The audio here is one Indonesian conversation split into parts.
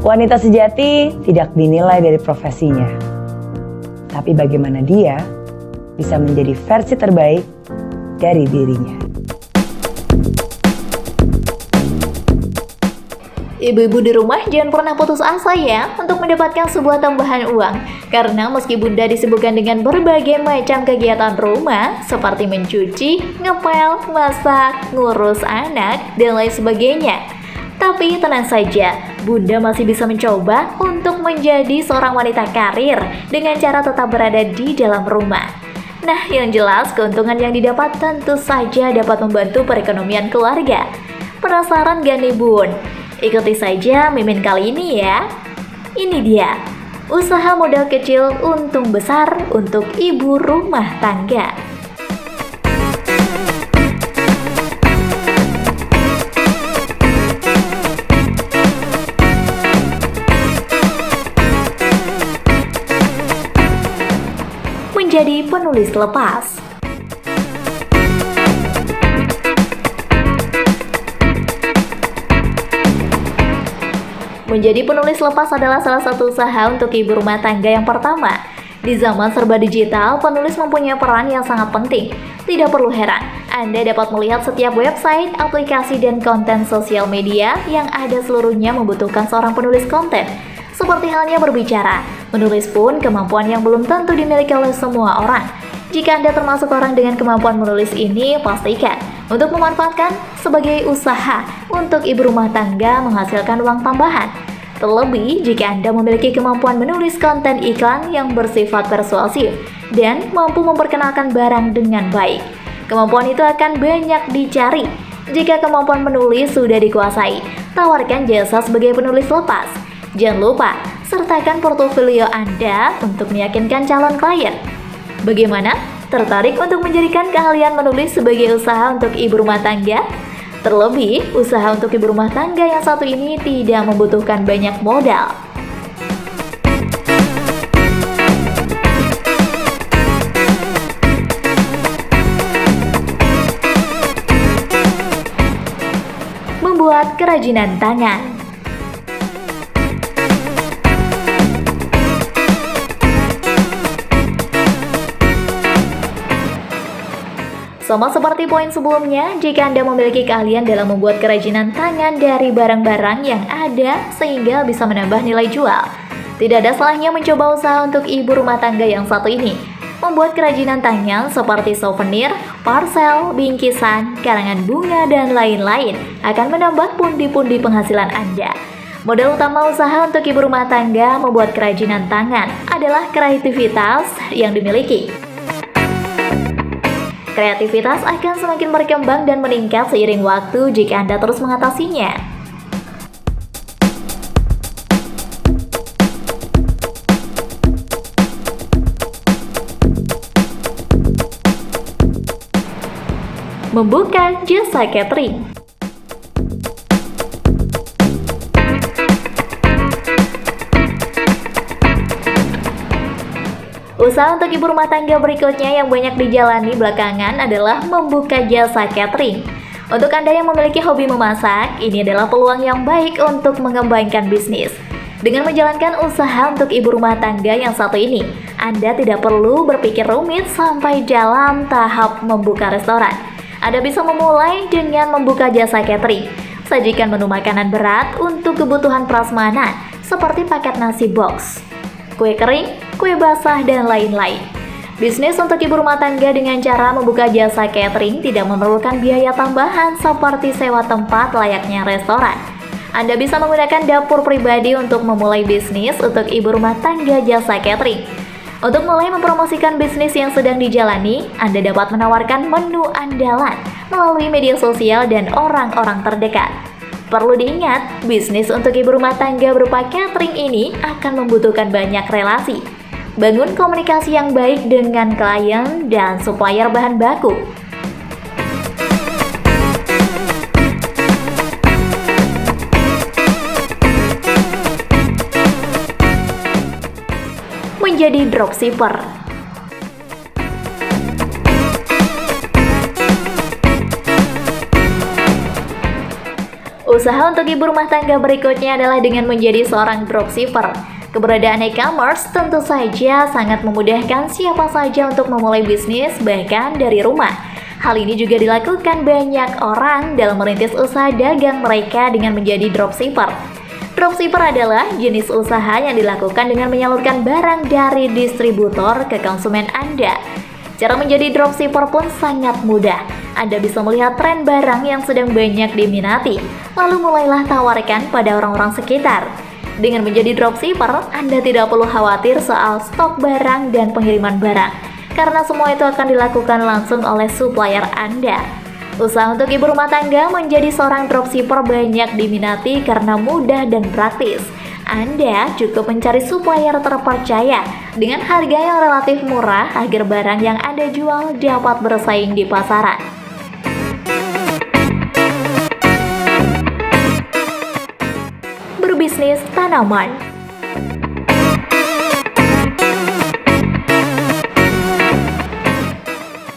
Wanita sejati tidak dinilai dari profesinya, tapi bagaimana dia bisa menjadi versi terbaik dari dirinya. Ibu-ibu di rumah jangan pernah putus asa ya untuk mendapatkan sebuah tambahan uang. Karena meski bunda disibukkan dengan berbagai macam kegiatan rumah seperti mencuci, ngepel, masak, ngurus anak, dan lain sebagainya. Tapi tenang saja, bunda masih bisa mencoba untuk menjadi seorang wanita karir dengan cara tetap berada di dalam rumah. Nah, yang jelas keuntungan yang didapat tentu saja dapat membantu perekonomian keluarga. Penasaran gak nih bun? Ikuti saja Mimin kali ini ya. Ini dia, usaha modal kecil untung besar untuk ibu rumah tangga. Menjadi penulis lepas. Menjadi penulis lepas adalah salah satu usaha untuk ibu rumah tangga yang pertama. Di zaman serba digital, penulis mempunyai peran yang sangat penting. Tidak perlu heran, Anda dapat melihat setiap website, aplikasi, dan konten sosial media yang ada seluruhnya membutuhkan seorang penulis konten. Seperti halnya berbicara, menulis pun kemampuan yang belum tentu dimiliki oleh semua orang. Jika Anda termasuk orang dengan kemampuan menulis ini, pastikan untuk memanfaatkan sebagai usaha untuk ibu rumah tangga menghasilkan uang tambahan. Terlebih jika Anda memiliki kemampuan menulis konten iklan yang bersifat persuasif dan mampu memperkenalkan barang dengan baik. Kemampuan itu akan banyak dicari. Jika kemampuan menulis sudah dikuasai, tawarkan jasa sebagai penulis lepas. Jangan lupa, sertakan portofolio Anda untuk meyakinkan calon klien. Bagaimana? Tertarik untuk menjadikan keahlian menulis sebagai usaha untuk ibu rumah tangga? Terlebih, usaha untuk ibu rumah tangga yang satu ini tidak membutuhkan banyak modal. Membuat kerajinan tangan. Sama seperti poin sebelumnya, jika Anda memiliki keahlian dalam membuat kerajinan tangan dari barang-barang yang ada sehingga bisa menambah nilai jual, tidak ada salahnya mencoba usaha untuk ibu rumah tangga yang satu ini. Membuat kerajinan tangan seperti souvenir, parcel, bingkisan, karangan bunga, dan lain-lain akan menambah pundi-pundi penghasilan Anda. Modal utama usaha untuk ibu rumah tangga membuat kerajinan tangan adalah kreativitas yang dimiliki. Kreativitas akan semakin berkembang dan meningkat seiring waktu jika Anda terus mengatasinya. Membuka jasa catering. Usaha untuk ibu rumah tangga berikutnya yang banyak dijalani belakangan adalah membuka jasa catering. Untuk Anda yang memiliki hobi memasak, ini adalah peluang yang baik untuk mengembangkan bisnis. Dengan menjalankan usaha untuk ibu rumah tangga yang satu ini, Anda tidak perlu berpikir rumit sampai dalam tahap membuka restoran. Anda bisa memulai dengan membuka jasa catering. Sajikan menu makanan berat untuk kebutuhan prasmanan, seperti paket nasi box, kue kering, kue basah, dan lain-lain. Bisnis untuk ibu rumah tangga dengan cara membuka jasa catering tidak memerlukan biaya tambahan seperti sewa tempat layaknya restoran. Anda bisa menggunakan dapur pribadi untuk memulai bisnis untuk ibu rumah tangga jasa catering. Untuk mulai mempromosikan bisnis yang sedang dijalani, Anda dapat menawarkan menu andalan melalui media sosial dan orang-orang terdekat. Perlu diingat, bisnis untuk ibu rumah tangga berupa catering ini akan membutuhkan banyak relasi. Bangun komunikasi yang baik dengan klien dan supplier bahan baku. Menjadi dropshipper. Usaha untuk ibu rumah tangga berikutnya adalah dengan menjadi seorang dropshipper. Keberadaan e-commerce tentu saja sangat memudahkan siapa saja untuk memulai bisnis bahkan dari rumah. Hal ini juga dilakukan banyak orang dalam merintis usaha dagang mereka dengan menjadi dropshipper. Dropshipper adalah jenis usaha yang dilakukan dengan menyalurkan barang dari distributor ke konsumen Anda. Cara menjadi dropshipper pun sangat mudah. Anda bisa melihat tren barang yang sedang banyak diminati, lalu mulailah tawarkan pada orang-orang sekitar. Dengan menjadi dropshipper, Anda tidak perlu khawatir soal stok barang dan pengiriman barang, karena semua itu akan dilakukan langsung oleh supplier Anda. Usaha untuk ibu rumah tangga menjadi seorang dropshipper banyak diminati karena mudah dan praktis. Anda cukup mencari supplier terpercaya dengan harga yang relatif murah agar barang yang Anda jual dapat bersaing di pasaran. Berbisnis tanaman.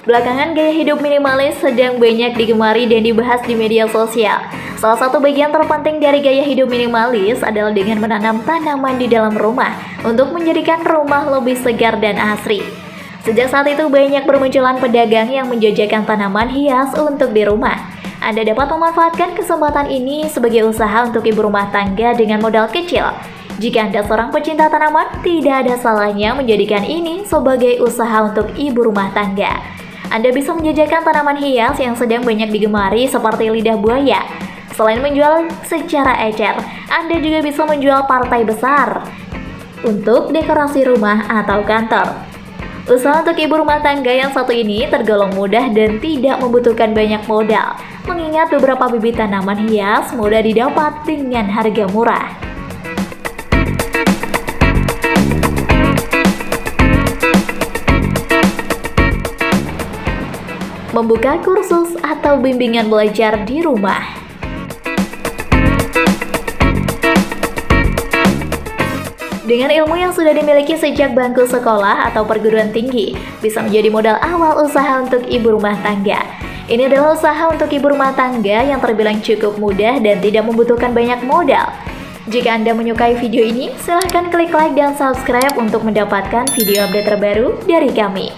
Belakangan gaya hidup minimalis sedang banyak digemari dan dibahas di media sosial. Salah satu bagian terpenting dari gaya hidup minimalis adalah dengan menanam tanaman di dalam rumah untuk menjadikan rumah lebih segar dan asri. Sejak saat itu banyak bermunculan pedagang yang menjajakan tanaman hias untuk di rumah. Anda dapat memanfaatkan kesempatan ini sebagai usaha untuk ibu rumah tangga dengan modal kecil. Jika Anda seorang pecinta tanaman, tidak ada salahnya menjadikan ini sebagai usaha untuk ibu rumah tangga. Anda bisa menjajakan tanaman hias yang sedang banyak digemari seperti lidah buaya. Selain menjual secara ecer, Anda juga bisa menjual partai besar untuk dekorasi rumah atau kantor. Usaha untuk ibu rumah tangga yang satu ini tergolong mudah dan tidak membutuhkan banyak modal, mengingat beberapa bibit tanaman hias mudah didapat dengan harga murah. Membuka kursus atau bimbingan belajar di rumah. Dengan ilmu yang sudah dimiliki sejak bangku sekolah atau perguruan tinggi, bisa menjadi modal awal usaha untuk ibu rumah tangga. Ini adalah usaha untuk ibu rumah tangga yang terbilang cukup mudah dan tidak membutuhkan banyak modal. Jika Anda menyukai video ini, silahkan klik like dan subscribe untuk mendapatkan video update terbaru dari kami.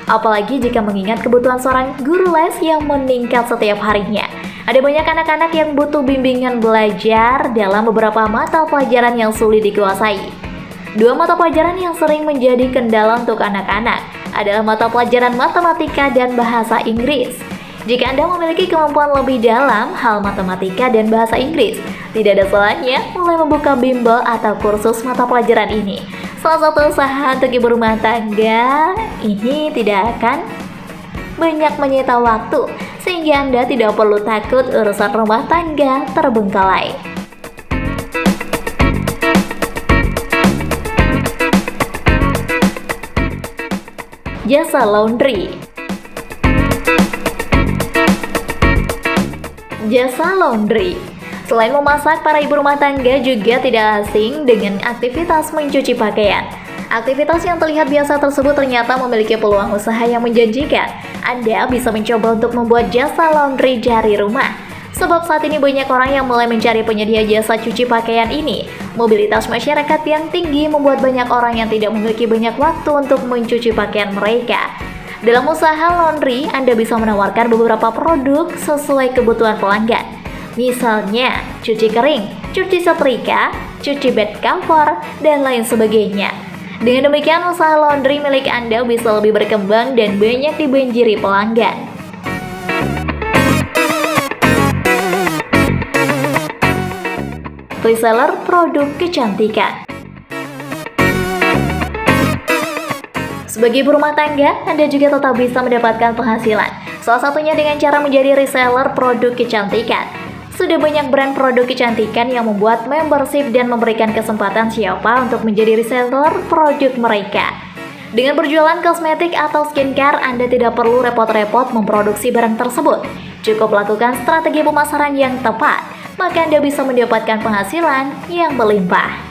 Apalagi jika mengingat kebutuhan seorang guru les yang meningkat setiap harinya. Ada banyak anak-anak yang butuh bimbingan belajar dalam beberapa mata pelajaran yang sulit dikuasai. Dua mata pelajaran yang sering menjadi kendala untuk anak-anak adalah mata pelajaran matematika dan bahasa Inggris. Jika Anda memiliki kemampuan lebih dalam hal matematika dan bahasa Inggris, tidak ada salahnya mulai membuka bimbel atau kursus mata pelajaran ini. Salah satu usaha untuk ibu rumah tangga ini tidak akan banyak menyita waktu, sehingga Anda tidak perlu takut urusan rumah tangga terbengkalai. Jasa laundry. Jasa laundry. Selain memasak, para ibu rumah tangga juga tidak asing dengan aktivitas mencuci pakaian. Aktivitas yang terlihat biasa tersebut ternyata memiliki peluang usaha yang menjanjikan. Anda bisa mencoba untuk membuat jasa laundry dari rumah. Sebab saat ini banyak orang yang mulai mencari penyedia jasa cuci pakaian ini. Mobilitas masyarakat yang tinggi membuat banyak orang yang tidak memiliki banyak waktu untuk mencuci pakaian mereka. Dalam usaha laundry, Anda bisa menawarkan beberapa produk sesuai kebutuhan pelanggan. Misalnya, cuci kering, cuci setrika, cuci bed cover, dan lain sebagainya. Dengan demikian, usaha laundry milik Anda bisa lebih berkembang dan banyak dibanjiri pelanggan. Reseller produk kecantikan. Sebagai ibu rumah tangga, Anda juga tetap bisa mendapatkan penghasilan. Salah satunya dengan cara menjadi reseller produk kecantikan. Sudah banyak brand produk kecantikan yang membuat membership dan memberikan kesempatan siapa untuk menjadi reseller produk mereka. Dengan berjualan kosmetik atau skincare, Anda tidak perlu repot-repot memproduksi barang tersebut. Cukup lakukan strategi pemasaran yang tepat, maka Anda bisa mendapatkan penghasilan yang berlimpah.